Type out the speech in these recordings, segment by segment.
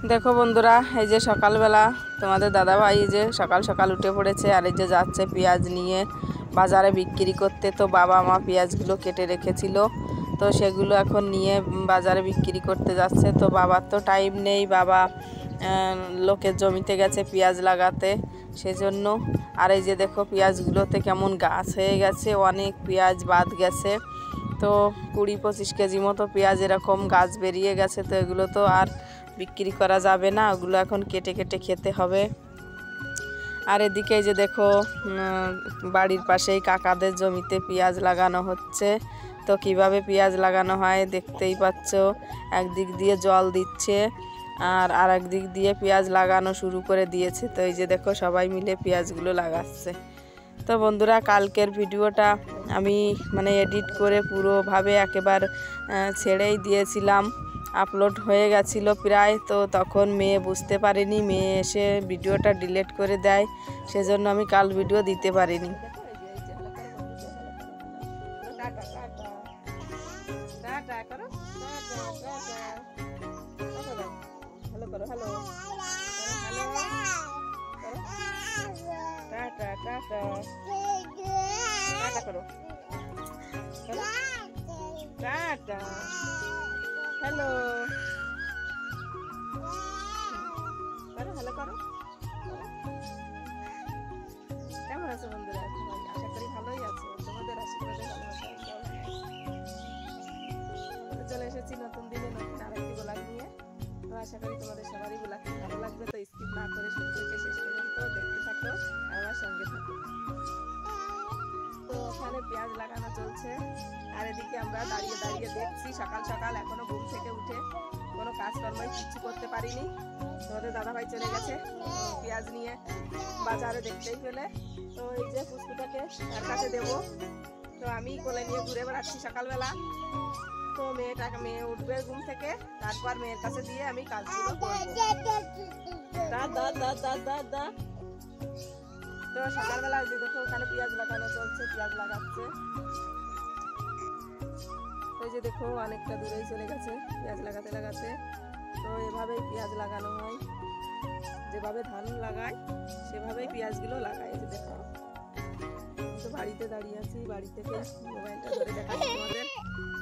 দেখো বন্ধুরা, এই যে সকালবেলা তোমাদের দাদাভাই এই যে সকাল সকাল উঠে পড়েছে আর এই যে যাচ্ছে পেঁয়াজ নিয়ে বাজারে বিক্রি করতে। তো বাবা মা পেঁয়াজগুলো কেটে রেখেছিল, তো সেগুলো এখন নিয়ে বাজারে বিক্রি করতে যাচ্ছে। তো বাবার তো টাইম নেই, বাবা লোকের জমিতে গেছে পেঁয়াজ লাগাতে, সেজন্য। আর এই যে দেখো পেঁয়াজগুলোতে কেমন গাছ হয়ে গেছে, অনেক পেঁয়াজ বাদ গেছে। তো 20-25 কেজি মতো পেঁয়াজ এরকম গাছ বেরিয়ে গেছে। তো এগুলো তো আর বিক্রি করা যাবে না, ওগুলো এখন কেটে কেটে খেতে হবে। আর এদিকে যে দেখো বাড়ির পাশেই কাকাদের জমিতে পেঁয়াজ লাগানো হচ্ছে। তো কিভাবে পেঁয়াজ লাগানো হয় দেখতেই পাচ্ছ, একদিক দিয়ে জল দিচ্ছে আর আরেক দিক দিয়ে পেঁয়াজ লাগানো শুরু করে দিয়েছে। তো এই যে দেখো সবাই মিলে পেঁয়াজগুলো লাগাচ্ছে। তো বন্ধুরা, কালকের ভিডিওটা আমি এডিট করে পুরোভাবে একেবারে ছেড়েই দিয়েছিলাম, আপলোড হয়ে গেছিল প্রায়। তো তখন মেয়ে বুঝতে পারেনি, মেয়ে এসে ভিডিওটা ডিলিট করে দেয়, সেজন্য আমি কাল ভিডিও দিতে পারিনি। হ্যালো করো, হ্যালো করো। কেমন আছো বন্ধুরা? আশা করি ভালোই আছো, তোমাদের আশীর্বাদে ভালো চলে এসেছি নতুন দিনে নতুন আরেকটি ব্লগ নিয়ে। তো আশা করি তোমাদের সবারই ব্লগটি ভালো লাগবে। তো স্কিপ না করে শুরু থেকে শেষ পর্যন্ত দেখতে থাকো আর আমার সঙ্গে থাকো। তো ওখানে পেঁয়াজ লাগানো চলছে আর এদিকে আমরা দাঁড়িয়ে দাঁড়িয়ে দেখছি। সকাল সকাল এখনো ঘুম থেকে উঠে কোনো কাজকর্মই কিচ্ছু করতে পারিনি। তোমাদের দাদাভাই চলে গেছে পেঁয়াজ নিয়ে বাজারে, দেখতেই পেলে। তো এই যে পুষ্পুটাকে তার কাছে দেবো, তো আমি কোলে নিয়ে ঘুরে বেড়াচ্ছি সকালবেলা। তো মেয়ে উঠবে ঘুম থেকে, তারপর মেয়ের কাছে দিয়ে আমি কাজগুলো করবো। তো সকালবেলা দেখো ওখানে পেঁয়াজ লাগানো চলছে, পেঁয়াজ লাগাচ্ছে। ওই যে দেখো অনেকটা দূরেই চলে গেছে পেঁয়াজ লাগাতে লাগাতে। তো এভাবেই পেঁয়াজ লাগানো হয়, যেভাবে ধান লাগায় সেভাবেই পেঁয়াজগুলো লাগায়। এই যে দেখো, তো বাড়িতে দাঁড়িয়ে আছি, বাড়ি থেকে মোবাইলটা ধরে দেখাচ্ছি তোমাদের।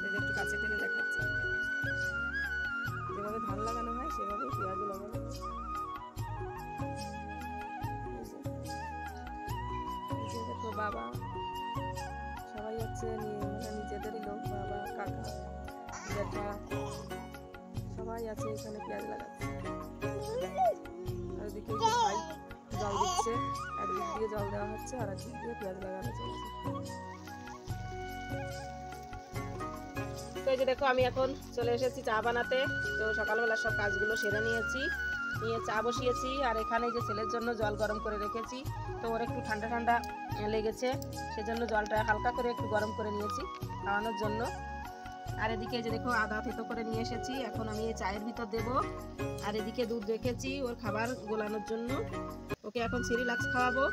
এই যে একটু কাছে টেনে দেখাচ্ছি, যেভাবে ধান লাগানো হয় সেভাবেই পেঁয়াজ লাগানো হয়। দেখো বাবা সবাই হচ্ছে নিজেদেরই লোক, বাবা কাকা জ্যাঠা সবাই আছে এখানে পেঁয়াজ লাগাচ্ছে। আর এদিকে ভাই জল দিচ্ছে, একদিক দিয়ে জল দেওয়া হচ্ছে আর একদিক দিয়ে পেঁয়াজ লাগানো চলছে। তো এই যে দেখো আমি এখন চলে এসেছি চা বানাতে। তো সকালবেলা সব কাজগুলো সেরে নিয়েছি, নিয়ে চা বসিয়েছি। আর এখানে যে ছেলের জন্য জল গরম করে রেখেছি, তো ওর একটু ঠান্ডা ঠান্ডা লেগেছে, সেজন্য জলটা হালকা করে একটু গরম করে নিয়েছি খাওয়ানোর জন্য। আর এদিকে যে দেখো আদা থেতো করে নিয়ে এসেছি, এখন আমি এই চায়ের ভিতর দেবো। আর এদিকে দুধ রেখেছি ওর খাবার গোলানোর জন্য, ওকে এখন সিরিলাক্স খাওয়াবো।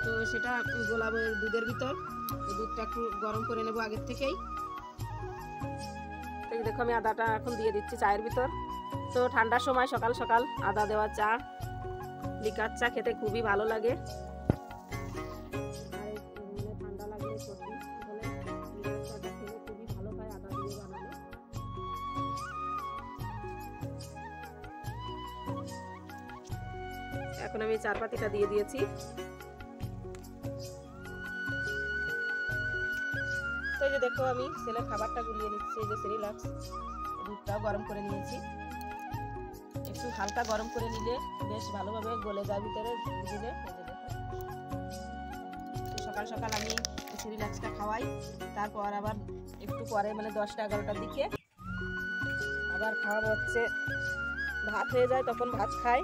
তো সেটা গোলাবো দুধের ভিতর। তো দুধটা একটু গরম করে নেবো আগের থেকেই। তো দেখো আমি আদাটা এখন দিয়ে দিচ্ছি চায়ের ভিতর। তো ঠান্ডার সময় সকাল সকাল আদা দেওয়া চা, লিকার চা খেতে খুবই ভালো লাগে। ঠান্ডা লাগলে সর্দি হলে লিকার চাটা খেলে খুবই ভালো হয় আদা দিয়ে বানালে। এখন আমি চার পাতিটা দিয়ে দিয়েছি। তো এই যে দেখো আমি ছেলের খাবারটা গুলিয়ে নিচ্ছি। এই যে সিরিলাক্স, দুধটাও গরম করে নিয়েছি। একটু হালকা গরম করে নিলে বেশ ভালোভাবে গলে যায় ভিতরে দিলে। সকাল সকাল আমি সিরিলাক্সটা খাওয়াই, তারপর আবার একটু পরে 10টা-11টার দিকে আবার খাওয়াবো হচ্ছে ভাত হয়ে যায়, তখন ভাত খাই।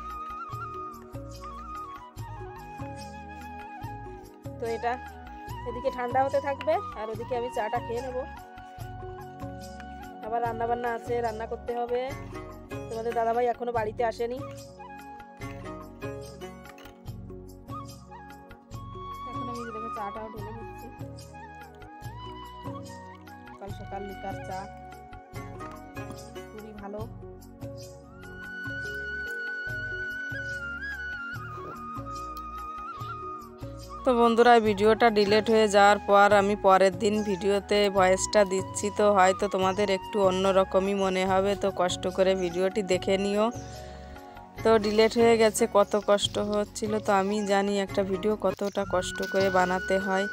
তো এটা এদিকে ঠান্ডা হতে থাকবে আর ওদিকে আমি চাটা খেয়ে নেব। আবার রান্না বান্না আছে, রান্না করতে হবে। তোমাদের দাদাভাই এখনো বাড়িতে আসেনি। এখন আমি দেখো চাটাও ঢেলে নিচ্ছি। সকাল সকাল লিকার চা খুবই ভালো। তো বন্ধুরা ভিডিওটা ডিলিট হয়ে যাওয়ার পর আমি পরের দিন ভিডিওতে ভয়েসটা দিচ্ছি, তো হয়তো তোমাদের একটু অন্যরকমই মনে হবে, তো কষ্ট করে ভিডিওটি দেখে নিও। তো ডিলিট হয়ে গেছে, কত কষ্ট হচ্ছিল তো আমি জানি একটা ভিডিও কতটা কষ্ট করে বানাতে হয়।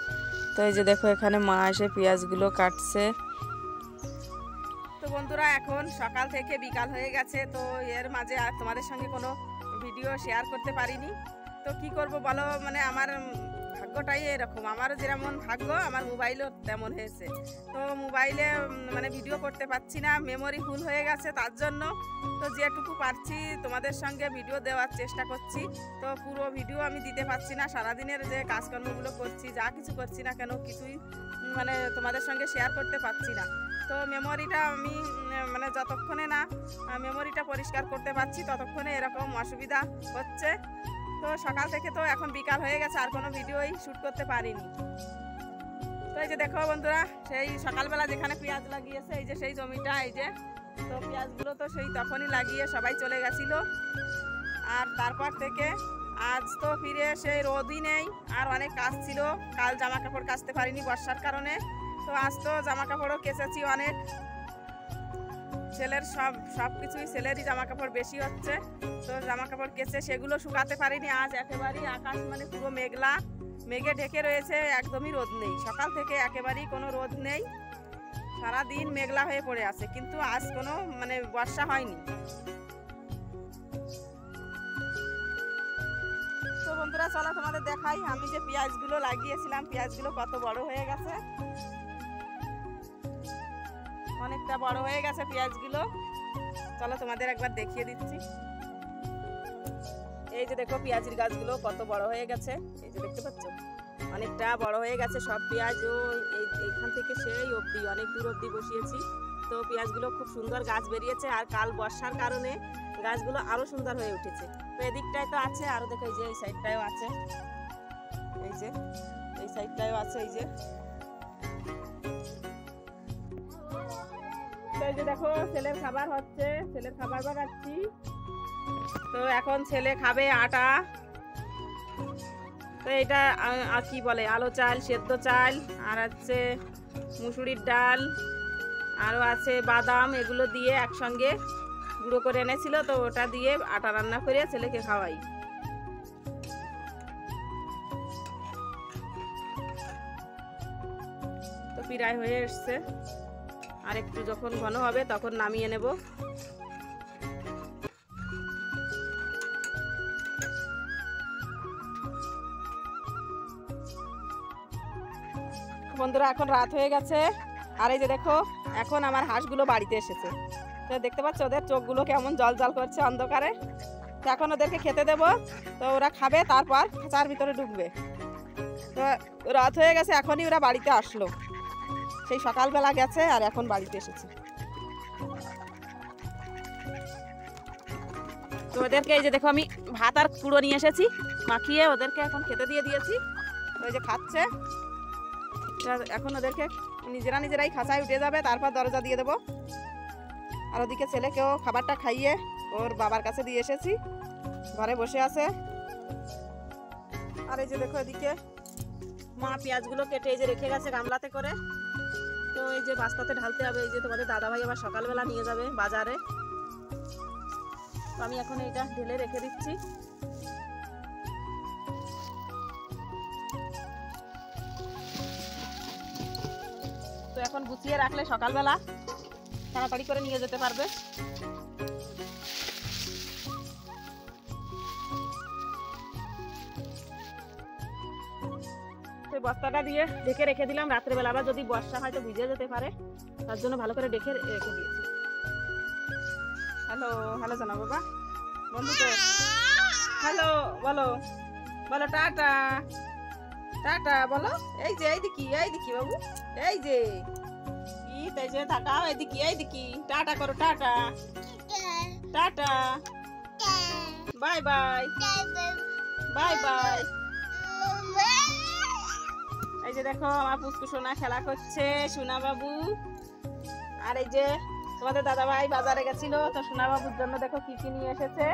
তো এই যে দেখো এখানে মা এসে পেঁয়াজগুলো কাটছে। তো বন্ধুরা এখন সকাল থেকে বিকাল হয়ে গেছে, তো এর মাঝে আর তোমাদের সঙ্গে কোনো ভিডিও শেয়ার করতে পারিনি। তো কি করব বলো, মানে আমার ভাগ্যটাই এরকম, আমারও যেমন ভাগ্য আমার মোবাইলও তেমন হয়েছে। তো মোবাইলে মানে ভিডিও করতে পারছি না, মেমোরি ফুল হয়ে গেছে তার জন্য। তো যেটুকু পারছি তোমাদের সঙ্গে ভিডিও দেওয়ার চেষ্টা করছি। তো পুরো ভিডিও আমি দিতে পারছি না, সারাদিনের যে কাজকর্মগুলো করছি যা কিছু করছি না কেন কিছুই মানে তোমাদের সঙ্গে শেয়ার করতে পারছি না। তো মেমোরিটা আমি মানে যতক্ষণে না মেমোরিটা পরিষ্কার করতে পারছি ততক্ষণে এরকম অসুবিধা হচ্ছে। তো সকাল থেকে তো এখন বিকাল হয়ে গেছে, আর কোনো ভিডিওই শ্যুট করতে পারিনি। তো এই যে দেখো বন্ধুরা, সেই সকালবেলা যেখানে পেঁয়াজ লাগিয়েছে এই যে সেই জমিটা, এই যে তো পেঁয়াজগুলো তো সেই তখনই লাগিয়ে সবাই চলে গেছিলো। আর তারপর থেকে আজ তো ফিরে সেই রোদই নেই, আর অনেক কাজ ছিল, কাল জামা কাপড় কাচতে পারিনি বর্ষার কারণে। তো আজ তো জামা কাপড়ও কেচেছি অনেক, ছেলের সব কিছুই ছেলেরই জামা কাপড় বেশি হচ্ছে। তো জামা কাপড় কেচে সেগুলো শুকাতে পারিনি। আজ একেবারেই আকাশ মানে পুরো মেঘলা, মেঘে ঢেকে রয়েছে, একদমই রোদ নেই। সকাল থেকে একেবারেই কোনো রোদ নেই, সারাদিন মেঘলা হয়ে পড়ে আছে, কিন্তু আজ কোনো মানে বর্ষা হয়নি। তো বন্ধুরা চলো তোমাদের দেখাই, আমি যে পেঁয়াজগুলো লাগিয়েছিলাম পেঁয়াজগুলো কত বড় হয়ে গেছে, অনেকটা বড় হয়ে গেছে পেঁয়াজগুলো। চলো তোমাদের একবার দেখিয়ে দিচ্ছি। এই যে দেখো পেঁয়াজের গাছগুলো কত বড় হয়ে গেছে, এই যে দেখতে পাচ্ছ অনেকটা বড় হয়ে গেছে সব পেঁয়াজ। ও এইখান থেকে সেই অবধি অনেক দূর অবধি বসিয়েছি। তো পেঁয়াজগুলো খুব সুন্দর গাছ বেরিয়েছে, আর কাল বর্ষার কারণে গাছগুলো আরো সুন্দর হয়ে উঠেছে। তো এদিকটায় তো আছে, আরো দেখো এই যে এই সাইডটাও আছে, এই যে এই সাইডটাও আছে, এই যে এই যে দেখো ছেলের খাবার হচ্ছে, ছেলের খাবার বানাচ্ছি। তো এখন ছেলে খাবে আটা, তো এটা কি বলে আলো চাল, সেদ্ধ চাল, আর আছে মুসুরির ডাল, আরও আছে বাদাম, এগুলো দিয়ে একসঙ্গে গুঁড়ো করে এনেছিল, তো ওটা দিয়ে আটা রান্না করে ছেলেকে খাওয়াই। তো প্রায় হয়ে এসছে, আর একটু যখন ঘন হবে তখন নামিয়ে নেব। বন্ধুরা এখন রাত হয়ে গেছে, আর এই যে দেখো এখন আমার হাঁসগুলো বাড়িতে এসেছে। তো দেখতে পাচ্ছ ওদের চোখগুলো কেমন জল জল করছে অন্ধকারে। তো এখন ওদেরকে খেতে দেব, তো ওরা খাবে, তারপর খাঁচার ভিতরে ঢুকবে। তো রাত হয়ে গেছে, এখনই ওরা বাড়িতে আসলো, সেই সকালবেলা গেছে আর এখন বাড়িতে এসেছে। তো ওদেরকে এই যে দেখো আমি ভাত আর কুড়ো নিয়ে এসেছি, মাখিয়ে ওদেরকে এখন খেতে দিয়ে দিয়েছি। ওই যে খাচ্ছে, এখন ওদেরকে নিজেরাই খাঁচায় উঠে যাবে, তারপর দরজা দিয়ে দেবো। আর ওদিকে ছেলেকেও খাবারটা খাইয়ে ওর বাবার কাছে দিয়ে এসেছি, ঘরে বসে আছে। আর এই যে দেখো এদিকে মা পেঁয়াজগুলো কেটে এই যে রেখে গেছে গামলাতে করে, তো এই যে বাস্তাতে ঢালতে হবে। এই যে তোমাদের দাদাভাই আবার সকালবেলা নিয়ে যাবে বাজারে, তো আমি এখন এইটা ঢেলে রেখে দিচ্ছি। তো এখন গুছিয়ে রাখলে সকালবেলা তাড়াতাড়ি করে নিয়ে যেতে পারবে। বস্তাটা দিয়ে ঢেকে রেখে দিলাম, রাত্রেবেলা আবার যদি বর্ষা হয় তো ভিজে যেতে পারে, তার জন্য ভালো করে রেখে দিয়েছি। হ্যালো হ্যালো জানা বাবা বন্ধুকে হ্যালো বলো, বলো টাটা টাটা বলো। এই যে এইদিকে বাবু, এই যে তাই যে তাকাও, এইদিকে টাটা করো, tata tata, bye bye bye bye. এই যে দেখো আমার পুষ্কু সোনা খেলা করছে, সোনা বাবু। আর এই যে তোমাদের দাদাভাই বাজারে গেছিল, তো সোনা বাবুর জন্য দেখো কি কি নিয়ে এসেছে।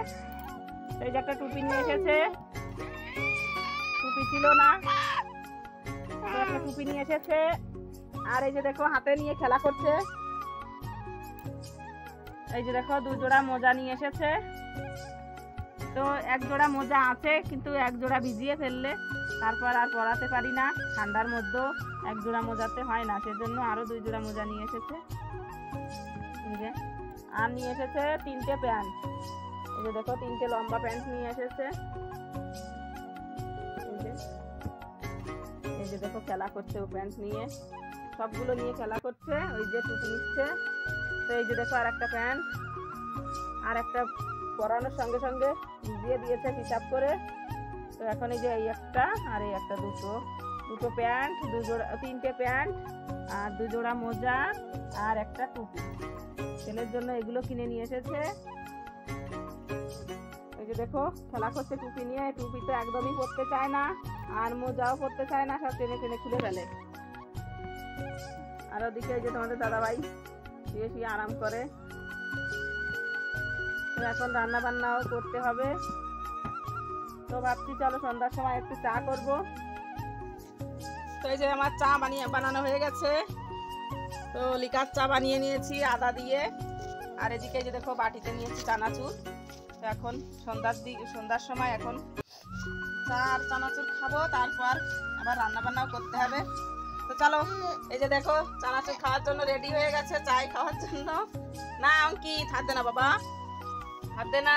এই যে একটা টুপি নিয়ে এসেছে, টুপি ছিল না, তো একটা টুপি নিয়ে এসেছে। আর এই যে দেখো হাতে নিয়ে খেলা করছে। এই যে দেখো 2 জোড়া মোজা নিয়ে এসেছে। তো 1 জোড়া মোজা আছে, কিন্তু 1 জোড়া ভিজিয়ে ফেললে তারপর আর পরাতে পারি না। ঠান্ডার মধ্যে 1 জোড়া মোজাতে হয় না, সেজন্য আরো 2 জোড়া মোজা নিয়ে এসেছে। আর নিয়ে এসেছে 3টে প্যান্ট। এই যে দেখো 3টে লম্বা প্যান্ট নিয়ে এসেছে। এই যে দেখো খেলা করছে ও প্যান্ট নিয়ে, সবগুলো নিয়ে খেলা করছে। ওই যে টুপি নিচ্ছে। তো এই যে দেখো আর একটা প্যান্ট, আর একটা পরানোর সঙ্গে সঙ্গে ভিজিয়ে দিয়েছে হিসাব করে। তো এখন এই যে এই একটা আর এই একটা, দুটো প্যান্ট, 3টে প্যান্ট আর 2 জোড়া মোজা আর একটা টুপি। ছেলের জন্য এগুলো কিনে নিয়ে এসেছে। এই যে দেখো খেলা করছে টুপি নিয়ে। টুপি তো একদমই পরতে চায় না, আর মোজাও পরতে চায় না, সব টেনে টেনে খুলে ফেলে। আর ওদিকে এই যে তোমাদের দাদাভাই শুয়ে শুয়ে আরাম করে। তো এখন রান্না বান্নাও করতে হবে। তো ভাবছি চলো সন্ধ্যার সময় একটু চা করব। তো এই যে আমার চা বানানো হয়ে গেছে। তো লিকার চা বানিয়ে নিয়েছি আদা দিয়ে। আর এদিকে যে দেখো বাটিতে নিয়েছি চানাচুর। তো এখন সন্ধ্যার সময় এখন চা আর চানাচুর খাবো, তারপর আবার রান্না বান্নাও করতে হবে। তো চলো এই যে দেখো চানাচুর খাওয়ার জন্য রেডি হয়ে গেছে, চাই খাওয়ার জন্য। না অঙ্কিত হাত দে না বাবা, হাত দে না,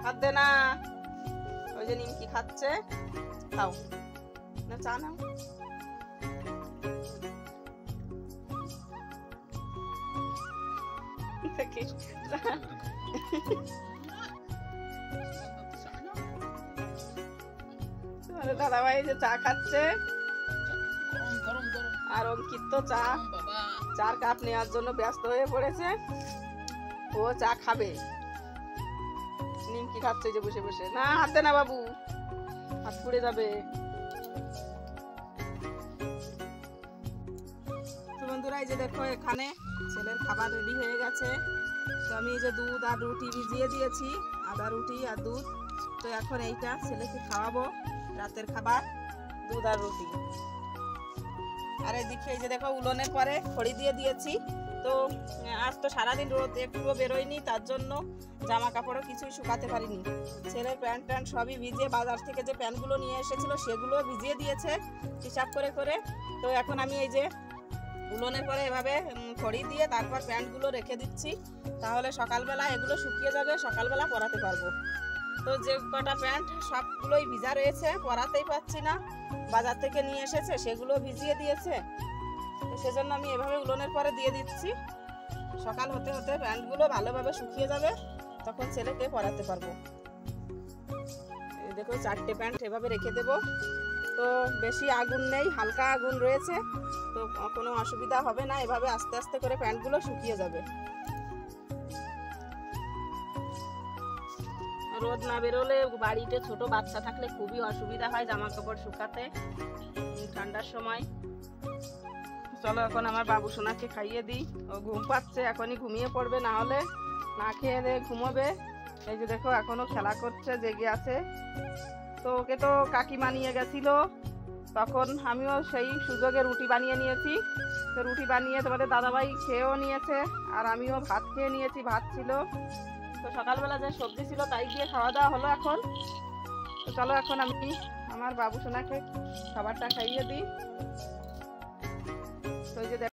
হাত দে না। ওই যে নিমকি খাচ্ছে, খাও না, চা নাও। দাদাভাই যে চা খাচ্ছে, আর অঙ্কিত তো চার কাপ নেওয়ার জন্য ব্যস্ত হয়ে পড়েছে। ও চা খাবে, নিমকি খাচ্ছে যে বসে বসে। না হাত দে না বাবু, হাত পুড়ে যাবে। তো বন্ধুরা এই যে দেখো এখানে ছেলের খাবার রেডি হয়ে গেছে। তো আমি এই যে দুধ আর রুটি ভিজিয়ে দিয়েছি, আদা রুটি আর দুধ। তো এখন এইটা ছেলেকে খাওয়াবো, রাতের খাবার দুধ আর রুটি। আর এদিকে এই যে দেখো উলনের পরে খড়ি দিয়ে দিয়েছি। তো আজ তো সারাদিন রোদ একটুও বেরোয়নি, তার জন্য জামা কাপড়ও কিছুই শুকাতে পারিনি। ছেলের প্যান্ট ট্যান্ট সবই ভিজিয়ে, বাজার থেকে যে প্যান্টগুলো নিয়ে এসেছিলো সেগুলো ভিজিয়ে দিয়েছে হিসাব করে করে। তো এখন আমি এই যে উলনের পরে এভাবে খড়ি দিয়ে তারপর প্যান্টগুলো রেখে দিচ্ছি, তাহলে সকালবেলা এগুলো শুকিয়ে যাবে, সকালবেলা পরাতে পারবো। তো যে কটা প্যান্ট সবগুলোই ভিজা রয়েছে, পরাতেই পারছি না। বাজার থেকে নিয়ে এসেছে সেগুলো ভিজিয়ে দিয়েছে, তো সেজন্য আমি এভাবে উলনের পরে দিয়ে দিচ্ছি। সকাল হতে হতে প্যান্টগুলো ভালোভাবে শুকিয়ে যাবে, তখন ছেলেকে পরাতে পারবো। দেখো 4টে প্যান্ট এভাবে রেখে দেবো। তো বেশি আগুন নেই, হালকা আগুন রয়েছে, তো কোনো অসুবিধা হবে না। এভাবে আস্তে আস্তে করে প্যান্টগুলো শুকিয়ে যাবে। রোদ না বেরোলে, বাড়িতে ছোট বাচ্চা থাকলে খুবই অসুবিধা হয় জামা কাপড় শুকাতে ঠান্ডার সময়। চলো এখন আমার বাবু সোনাকে খাইয়ে দিই, ও ঘুম পাচ্ছে, এখনই ঘুমিয়ে পড়বে, না হলে না খেয়ে দিয়ে ঘুমোবে। এই যে দেখো এখনো খেলা করছে, জেগে আছে। তো ওকে তো কাকিমা নিয়ে গেছিল, তখন আমিও সেই সুযোগে রুটি বানিয়ে নিয়েছি। তো রুটি বানিয়ে তোমাদের দাদাভাই খেয়েও নিয়েছে, আর আমিও ভাত খেয়ে নিয়েছি, ভাত ছিল। তো সকালবেলা যে সবজি ছিল তাই দিয়ে খাওয়া দাওয়া হলো এখন। তো চলো এখন আমি আমার বাবু সোনাকে খাবারটা খাইয়ে দিই।